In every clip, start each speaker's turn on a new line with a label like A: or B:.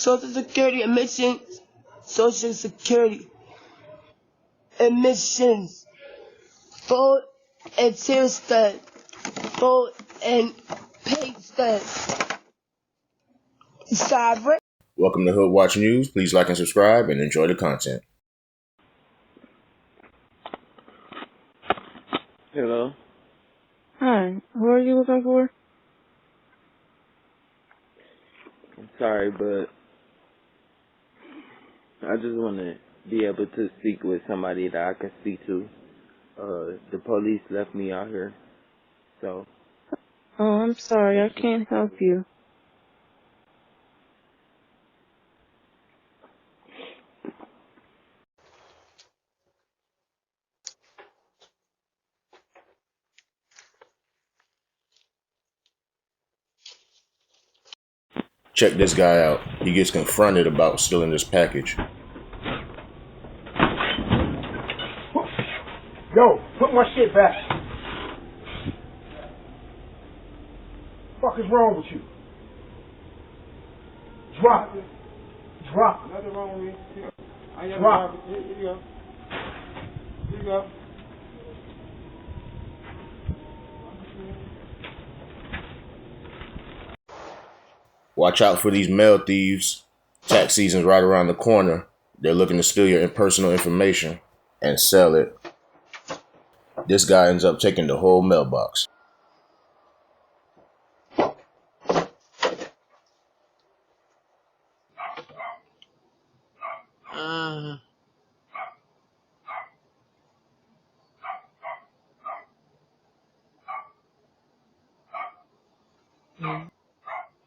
A: Social Security admissions, Social Security admissions, vote and tear stud, vote and pay stud. Sovereign.
B: Welcome to Hood Watch News. Please like and subscribe and enjoy the content.
C: Hello.
D: Hi, who are you looking for?
C: I'm sorry, but I just want to be able to speak with somebody that I can speak to. The police left me out here, so.
D: Oh, I'm sorry, I can't help you.
B: Check this guy out. He gets confronted about stealing this package.
E: Yo, put my shit back. What the fuck is wrong with you? Drop it. Drop it. Nothing wrong with me. Drop it. Here you go. Here you go.
B: Watch out for these mail thieves. Tax season's right around the corner. They're looking to steal your personal information and sell it. This guy ends up taking the whole mailbox.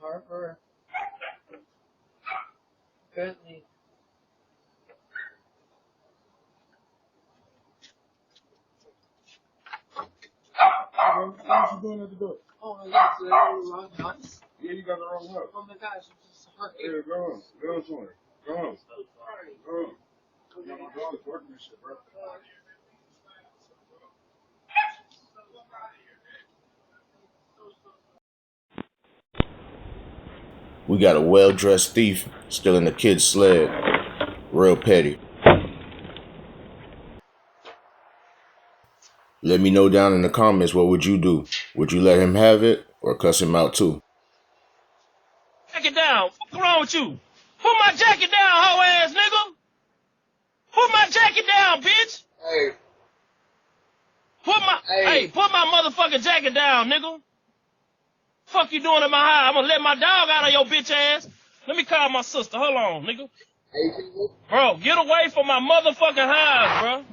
A: Harper. Bentley.
E: What you doing at the door?
A: Oh my God, so that's the wrong house?
E: Yeah, you got the wrong house.
A: Oh my gosh, I'm just hurt.
E: Yeah, go home. Go home somewhere. Go home.
A: So sorry.
E: Go home. Yeah, my dog is working this shit, bro.
B: We got a well-dressed thief stealing the kid's sled. Real petty. Let me know down in the comments, what would you do? Would you let him have it or cuss him out too?
F: Jacket down. What's wrong with you? Put my jacket down, hoe ass nigga. Put my jacket down, bitch.
E: Hey.
F: Put my motherfucking jacket down, nigga. Fuck you doing in my house? I'm gonna let my dog out of your bitch ass. Let me call my sister. Hold on, nigga. Bro, get away from my motherfucking house, bro.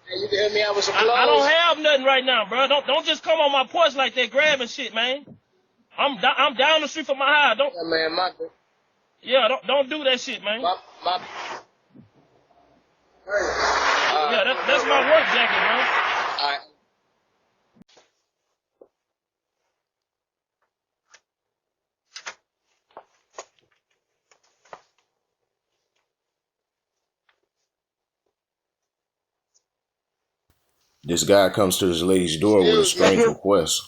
E: Hey, you can help me out with some clothes?
F: I don't have nothing right now, bro. Don't just come on my porch like that grabbing shit, man. I'm down the street from my house. Don't do that shit, man. That's my work jacket, bro.
E: All right.
B: This guy comes to this lady's door with a strange request.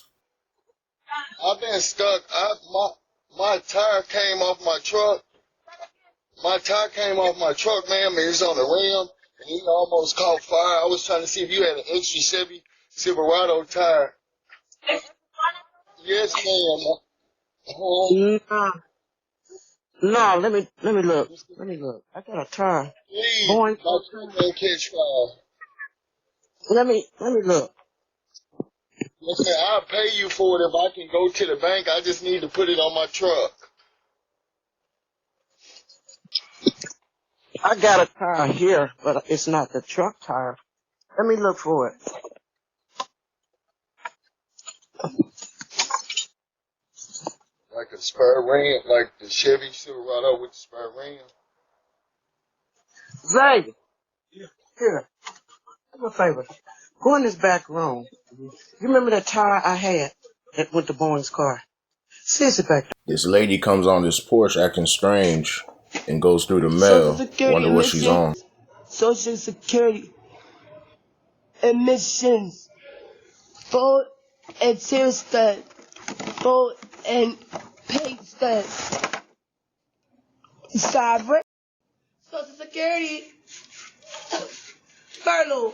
G: I've been stuck. My tire came off my truck. My tire came off my truck, ma'am, and it's on the rim, and he almost caught fire. I was trying to see if you had an extra Chevy Silverado tire. Yes, ma'am.
D: No, let me look. Let me look. I got a tire.
G: Please,
D: Boy,
G: my truck don't catch fire.
D: let me look.
G: Yes, ma'am. I'll pay you for it if I can go to the bank. I just need to put it on my truck.
D: I got a tire here, but it's not the truck tire. Let me look for it.
G: Like a spare rim, like the Chevy Silverado with the spare rim.
D: Zay, here, do me a favor. Go in this back room. You remember that tire I had that went to Bowen's car? See it back there.
B: This lady comes on this porch acting strange and goes through the mail. Wonder what she's on.
A: Social Security admissions, vote and tear stud, vote and pay stud. Sovereign. Social Security. Furlough.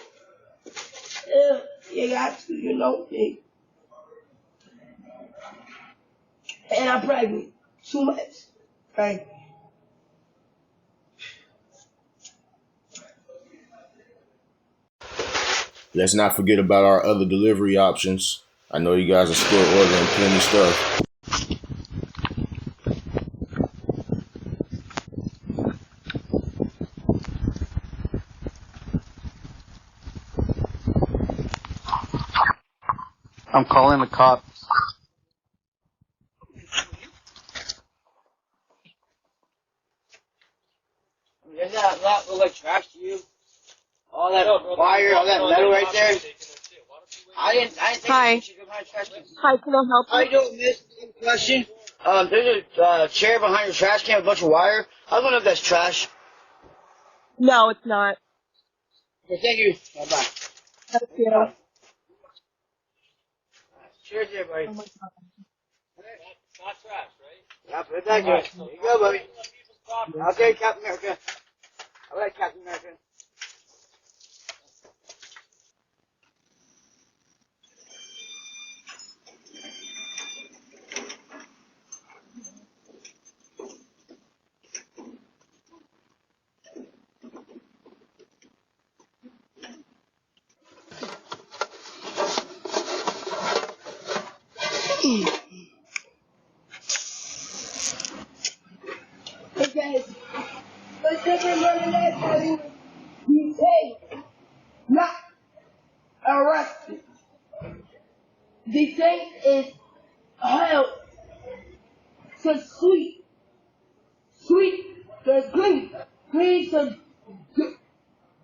A: Yeah, you got to, you know. And I'm pregnant. Too much. Right.
B: Let's not forget about our other delivery options. I know you guys are still ordering plenty of stuff.
H: I'm calling the cops.
I: Isn't that look like trash to you? All that wire, all that metal right there. I didn't take
J: Hi.
I: trash can.
J: Hi, can I help
I: How
J: you?
I: you doing, miss? Question. There's a chair behind your trash can with a bunch of wire. I don't know if that's trash.
J: No, it's not.
I: Okay, thank you. Bye-bye.
J: Thank you.
I: Cheers, everybody.
J: Oh my God.
F: Not trash, right?
I: Yeah, put it back here. There you go, buddy. Okay, Captain America. All right, Captain America.
A: Okay. But different than that time, you say, not arrested. The thing is held to sweet the clean to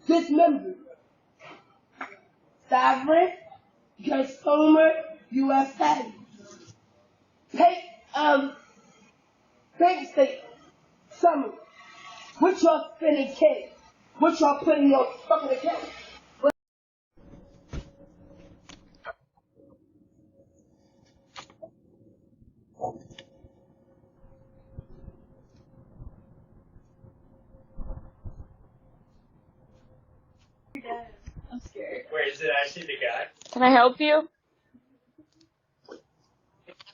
A: dismember. Sovereign, consumer, USA. Bank state, summary. What y'all spending cash? What y'all putting in your fucking account?
J: I'm scared.
F: Wait, is it actually the guy?
J: Can I help you?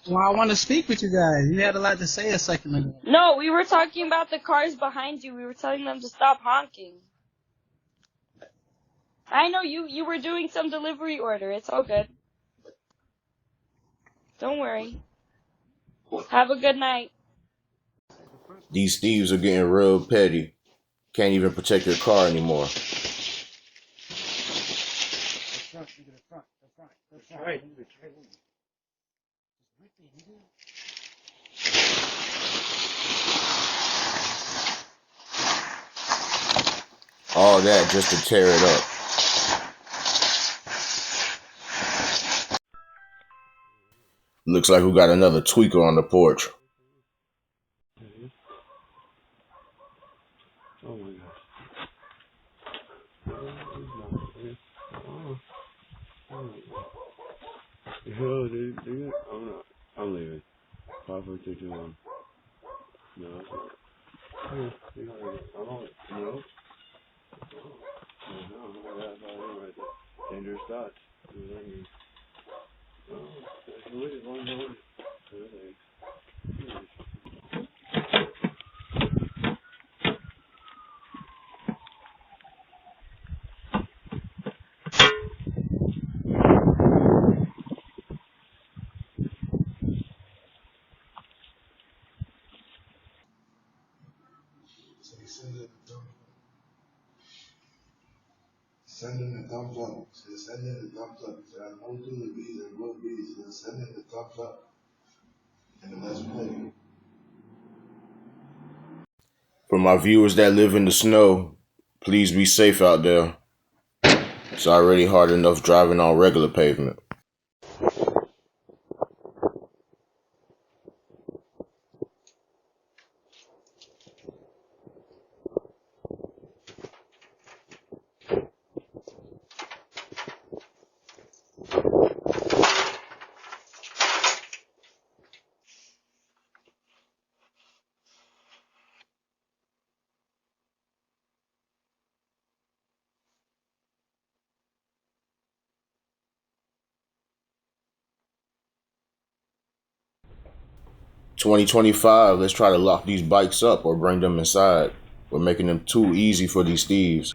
E: Well, I want to speak with you guys. You had a lot to say a second ago.
J: No, we were talking about the cars behind you. We were telling them to stop honking. I know you were doing some delivery order. It's all good. Don't worry. Have a good night.
B: These thieves are getting real petty. Can't even protect your car anymore. All that just to tear it up. Looks like we got another tweaker on the porch.
K: Oh my gosh. Yo, dude, I'm leaving. 54221. No, it's not. I'm on it. No. No, that's not it right there. Dangerous thoughts. What does that mean? Oh, there's no way. One more.
G: Send in the thumbs up. Send in the thumbs up. I know to the bees and will be. Send in the thumbs up. And let's play.
B: For my viewers that live in the snow, please be safe out there. It's already hard enough driving on regular pavement. 2025, let's try to lock these bikes up or bring them inside. We're making them too easy for these thieves.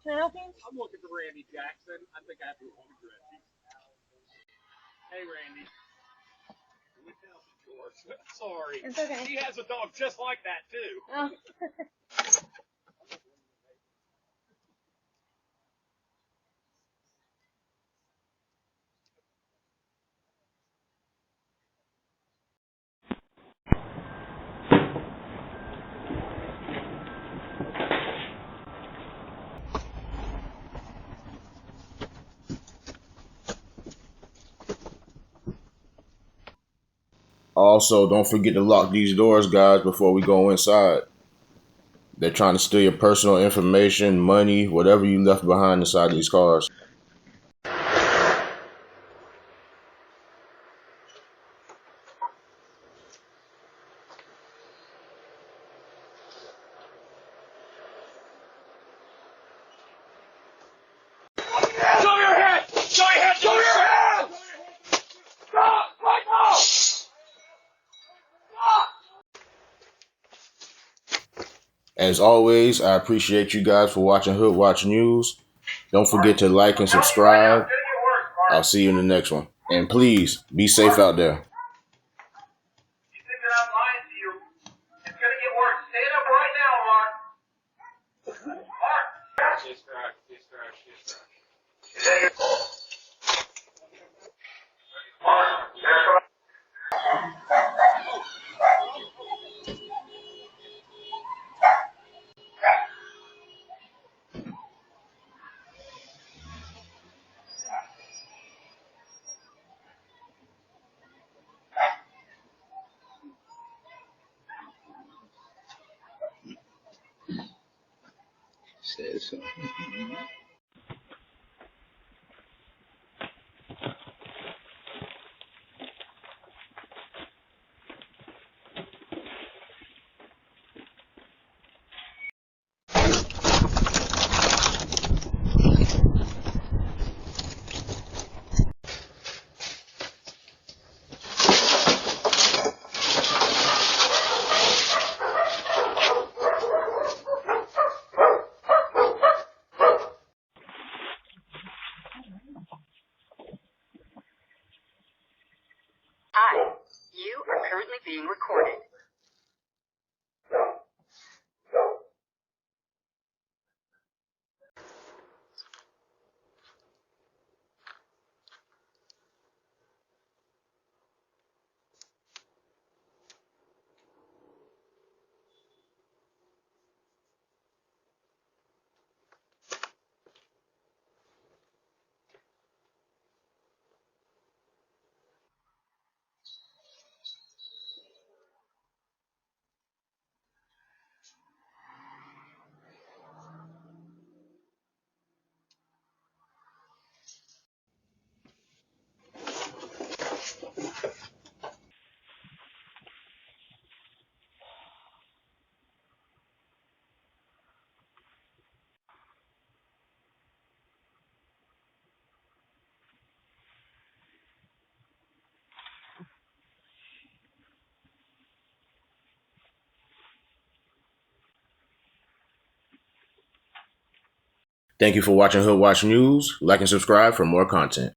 H: Can I help you? I'm looking for Randy Jackson. I think I have your home address. Hey, Randy. Sorry.
J: It's okay.
H: He has a dog just like that, too.
J: Oh.
B: Also, don't forget to lock these doors, guys, before we go inside. They're trying to steal your personal information, money, whatever you left behind inside these cars.
H: Show your head! Show your head! Show your head! Stop! Right now! Stop!
B: As always, I appreciate you guys for watching Hood Watch News. Don't forget to like and subscribe. I'll see you in the next one. And please, be safe out there.
H: You think that I'm lying to you? It's gonna get worse. Stand up right now, Mark. Mark! She's cracked. She's cracked. She's cracked.
L: Says so.
M: Hi, you are currently being recorded.
B: Thank you for watching Hood Watch News. Like and subscribe for more content.